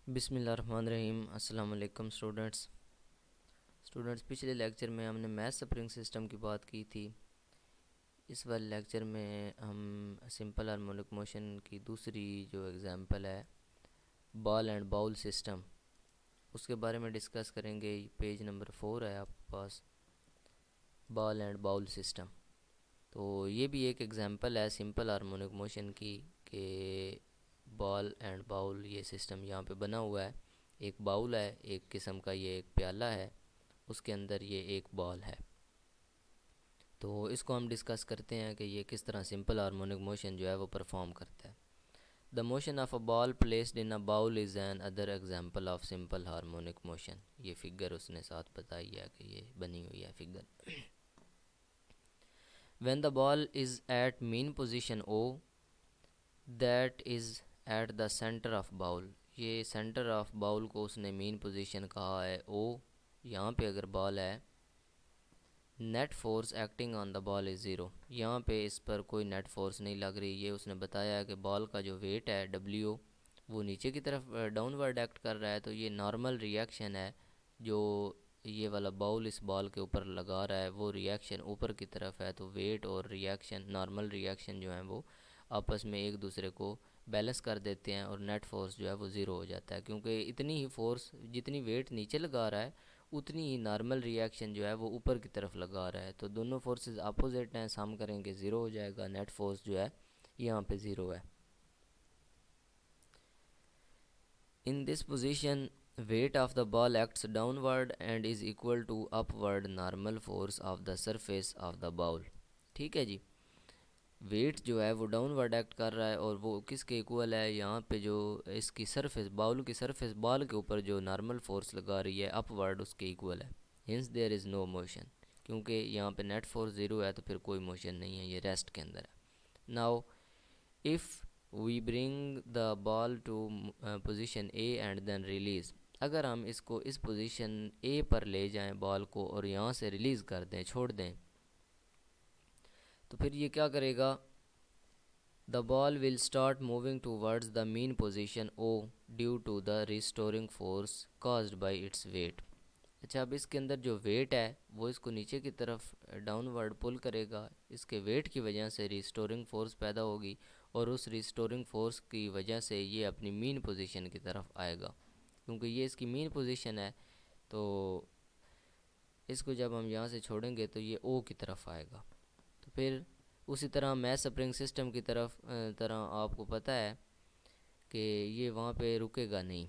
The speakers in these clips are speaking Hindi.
बिस्मिल्लाहिर्रहमानिर्रहीम। अस्सलाम वालेकुम स्टूडेंट्स, पिछले लेक्चर में हमने मैथ स्प्रिंग सिस्टम की बात की थी। इस वाले लेक्चर में हम सिंपल हार्मोनिक मोशन की दूसरी जो एग्जांपल है, बॉल एंड बाउल सिस्टम, उसके बारे में डिस्कस करेंगे। पेज नंबर 4 है आपके पास, बॉल एंड बाउल सिस्टम। तो ये भी एक एग्जांपल है सिंपल हार्मोनिक मोशन की, कि बॉल एंड बाउल ये सिस्टम यहाँ पे बना हुआ है। एक बाउल है, एक किस्म का ये एक प्याला है, उसके अंदर ये एक बॉल है। तो इसको हम डिस्कस करते हैं कि ये किस तरह सिंपल हार्मोनिक मोशन जो है वो परफॉर्म करता है। The motion of a ball placed in a bowl is another example of simple harmonic motion. ये फिगर उसने साथ बताई है कि ये बनी हुई है figure. When the ball is at mean position O, that is at the centre of bowl. ये सेंटर ऑफ बाउल को उसने मीन पोजीशन कहा है ओ। यहाँ पे अगर बॉल है, net force acting on the ball is zero. यहाँ पे इस पर कोई नेट फोर्स नहीं लग रही। ये उसने बताया है कि बॉल का जो वेट है डब्ल्यू, वो नीचे की तरफ डाउनवर्ड एक्ट कर रहा है। तो ये नॉर्मल रिएक्शन है जो ये वाला बाउल इस बॉल के ऊपर लगा रहा है, वो रिएक्शन ऊपर की तरफ है। तो वेट और रिएक्शन, नॉर्मल रिएक्शन जो है वो आपस में एक दूसरे को बैलेंस कर देते हैं और नेट फोर्स जो है वो ज़ीरो हो जाता है। क्योंकि इतनी ही फोर्स जितनी वेट नीचे लगा रहा है, उतनी ही नॉर्मल रिएक्शन जो है वो ऊपर की तरफ लगा रहा है। तो दोनों फोर्सेस अपोजिट हैं, सम करेंगे ज़ीरो हो जाएगा। नेट फोर्स जो है यहाँ पे ज़ीरो है। In this position weight of the ball acts downward and is equal to upward normal force of the surface of the bowl. ठीक है जी, वेट जो है वो डाउनवर्ड एक्ट कर रहा है और वो किसके इक्वल है, यहाँ पे जो इसकी सरफेस, बाउल की सरफेस, बॉल के ऊपर जो नॉर्मल फोर्स लगा रही है अपवर्ड, उसके इक्वल है। Hence there is no motion. क्योंकि यहाँ पे नेट फोर्स ज़ीरो है तो फिर कोई मोशन नहीं है, ये रेस्ट के अंदर है। Now if we bring the ball to position A and then release, अगर हम इसको इस पोजीशन ए पर ले जाएं बॉल को और यहाँ से रिलीज़ कर दें, छोड़ दें, तो फिर ये क्या करेगा, the ball will start moving towards the mean position O due to the restoring force caused by its weight. अच्छा, अब इसके अंदर जो वेट है वो इसको नीचे की तरफ डाउनवर्ड पुल करेगा। इसके वेट की वजह से रिस्टोरिंग फोर्स पैदा होगी और उस रिस्टोरिंग फोर्स की वजह से ये अपनी मीन पोजीशन की तरफ आएगा। क्योंकि ये इसकी मीन पोजीशन है, तो इसको जब हम यहाँ से छोड़ेंगे तो ये ओ की तरफ आएगा। तो फिर उसी तरह मैथ स्प्रिंग सिस्टम की तरह आपको पता है कि ये वहाँ पे रुकेगा नहीं।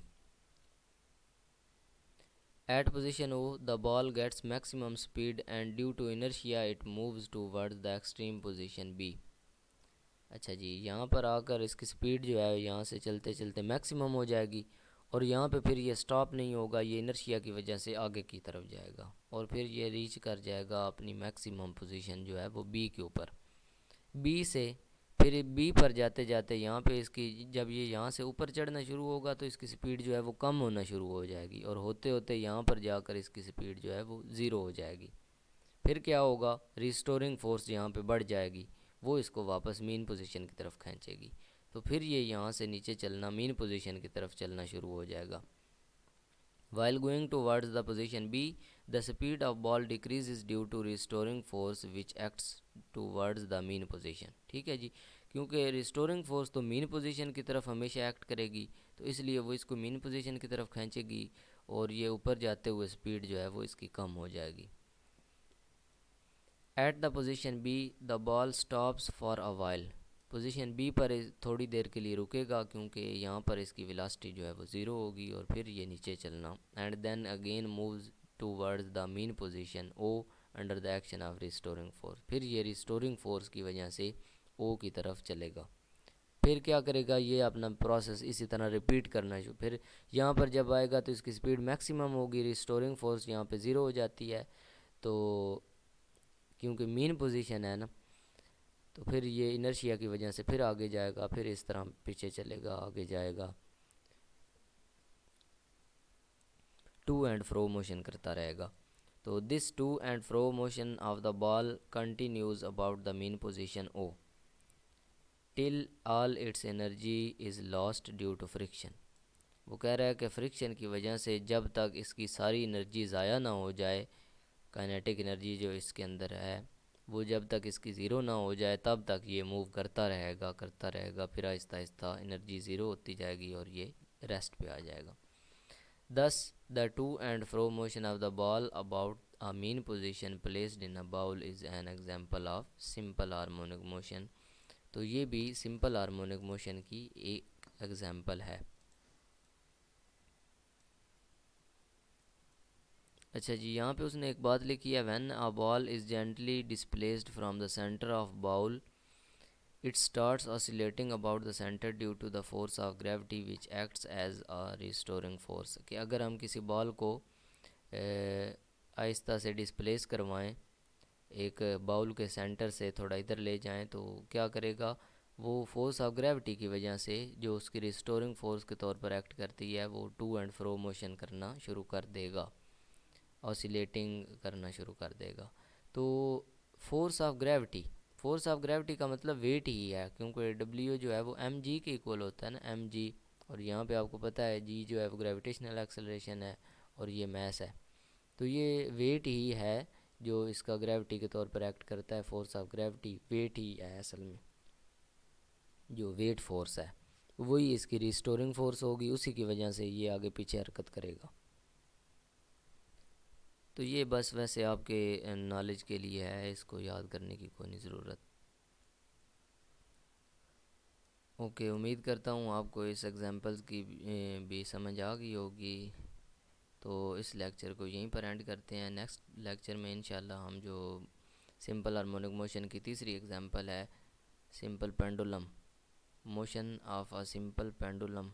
At position O the ball gets maximum speed and due to inertia it moves towards the extreme position B. अच्छा जी, यहाँ पर आकर इसकी स्पीड जो है यहाँ से चलते चलते मैक्सिमम हो जाएगी और यहाँ पे फिर ये स्टॉप नहीं होगा, ये इनर्शिया की वजह से आगे की तरफ जाएगा और फिर ये रीच कर जाएगा अपनी मैक्सिमम पोजीशन जो है वो बी के ऊपर। बी से फिर बी पर जाते जाते यहाँ पे इसकी, जब ये यहाँ से ऊपर चढ़ना शुरू होगा तो इसकी स्पीड जो है वो कम होना शुरू हो जाएगी और होते होते यहाँ पर जाकर इसकी स्पीड जो है वो ज़ीरो हो जाएगी। फिर क्या होगा, रिस्टोरिंग फोर्स यहाँ पे बढ़ जाएगी, वो इसको वापस मीन पोजीशन की तरफ खींचेगी। तो फिर ये यहाँ से नीचे चलना, मीन पोजीशन की तरफ चलना शुरू हो जाएगा। While going towards the position B, the speed of ball decreases due to restoring force which acts towards the mean position। ठीक है जी, क्योंकि रिस्टोरिंग फोर्स तो मीन पोजीशन की तरफ हमेशा एक्ट करेगी, तो इसलिए वो इसको मीन पोजीशन की तरफ खींचेगी और ये ऊपर जाते हुए स्पीड जो है वो इसकी कम हो जाएगी। At the position B the ball stops for a while. Position B पर थोड़ी देर के लिए रुकेगा क्योंकि यहाँ पर इसकी वेलोसिटी जो है वो ज़ीरो होगी और फिर ये नीचे चलना, and then again moves towards the mean position O under the action of restoring force. फिर ये रिस्टोरिंग फोर्स की वजह से ओ की तरफ चलेगा। फिर क्या करेगा, ये अपना प्रोसेस इसी तरह रिपीट करना शुरू। फिर यहाँ पर जब आएगा तो इसकी स्पीड मैक्सिमम होगी, रिस्टोरिंग फोर्स यहाँ पे ज़ीरो हो जाती है, तो क्योंकि मेन पोजीशन है ना, तो फिर ये इनर्शिया की वजह से फिर आगे जाएगा, फिर इस तरह पीछे चलेगा, आगे जाएगा, टू एंड फ्रो मोशन करता रहेगा। तो this to and fro motion of the ball continues about the mean position O till all its energy is lost due to friction. वो कह रहा है कि फ्रिक्शन की वजह से जब तक इसकी सारी एनर्जी ज़ाया ना हो जाए, काइनेटिक एनर्जी जो इसके अंदर है वो जब तक इसकी ज़ीरो ना हो जाए तब तक ये मूव करता रहेगा, फिर आहिस्ता आहिस्ता एनर्जी ज़ीरो होती जाएगी और ये रेस्ट पे आ जाएगा। Thus, the to and fro motion of the ball about a mean position placed in a bowl is an example of simple harmonic motion। तो ये भी सिंपल हार्मोनिक मोशन की एक एग्जांपल है। अच्छा जी, यहाँ पे उसने एक बात लिखी है, when a ball is gently displaced from the centre of bowl it starts oscillating about the centre due to the force of gravity which acts as a restoring force. कि अगर हम किसी बॉल को आहिस्ता से डिस्प्लेस करवाएं, एक बाउल के सेंटर से थोड़ा इधर ले जाएं, तो क्या करेगा, वो फोर्स ऑफ ग्रेविटी की वजह से जो उसकी रिस्टोरिंग फोर्स के तौर पर एक्ट करती है, वो टू एंड फ्रो मोशन करना शुरू कर देगा, ऑसिलेटिंग करना शुरू कर देगा। तो force of gravity, force of gravity का मतलब वेट ही है, क्योंकि डब्ल्यू जो है वो एम जी के इक्वल होता है ना, एम जी। और यहाँ पे आपको पता है जी जो है वो ग्रेविटेशनल एक्सेलरेशन है और ये मैस है। तो ये वेट ही है जो इसका ग्रेविटी के तौर पर एक्ट करता है। फोर्स ऑफ ग्रेविटी वेट ही है असल में, जो वेट फोर्स है वही इसकी रिस्टोरिंग फोर्स होगी, उसी की वजह से ये आगे पीछे हरकत करेगा। तो ये बस वैसे आपके नॉलेज के लिए है, इसको याद करने की कोई नहीं ज़रूरत। ओके, उम्मीद करता हूँ आपको इस एग्जांपल्स की भी समझ आ गई होगी। तो इस लेक्चर को यहीं पर एंड करते हैं। नेक्स्ट लेक्चर में इंशाल्लाह हम जो सिंपल हार्मोनिक मोशन की तीसरी एग्जांपल है, simple pendulum, motion of a simple pendulum.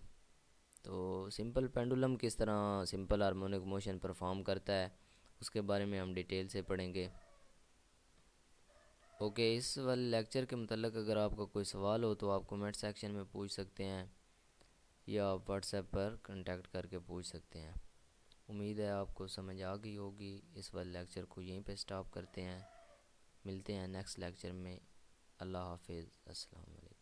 तो सिंपल पेंडुलम किस तरह सिंपल हार्मोनिक मोशन परफॉर्म करता है उसके बारे में हम डिटेल से पढ़ेंगे। ओके, इस वाले लेक्चर के मतलब अगर आपका कोई सवाल हो तो आप कमेंट सेक्शन में पूछ सकते हैं या आप व्हाट्सएप पर कांटेक्ट करके पूछ सकते हैं। उम्मीद है आपको समझ आ गई होगी। इस वाले लेक्चर को यहीं पे स्टॉप करते हैं, मिलते हैं नेक्स्ट लेक्चर में। अल्लाह हाफिज़, अस्सलाम वालेकुम।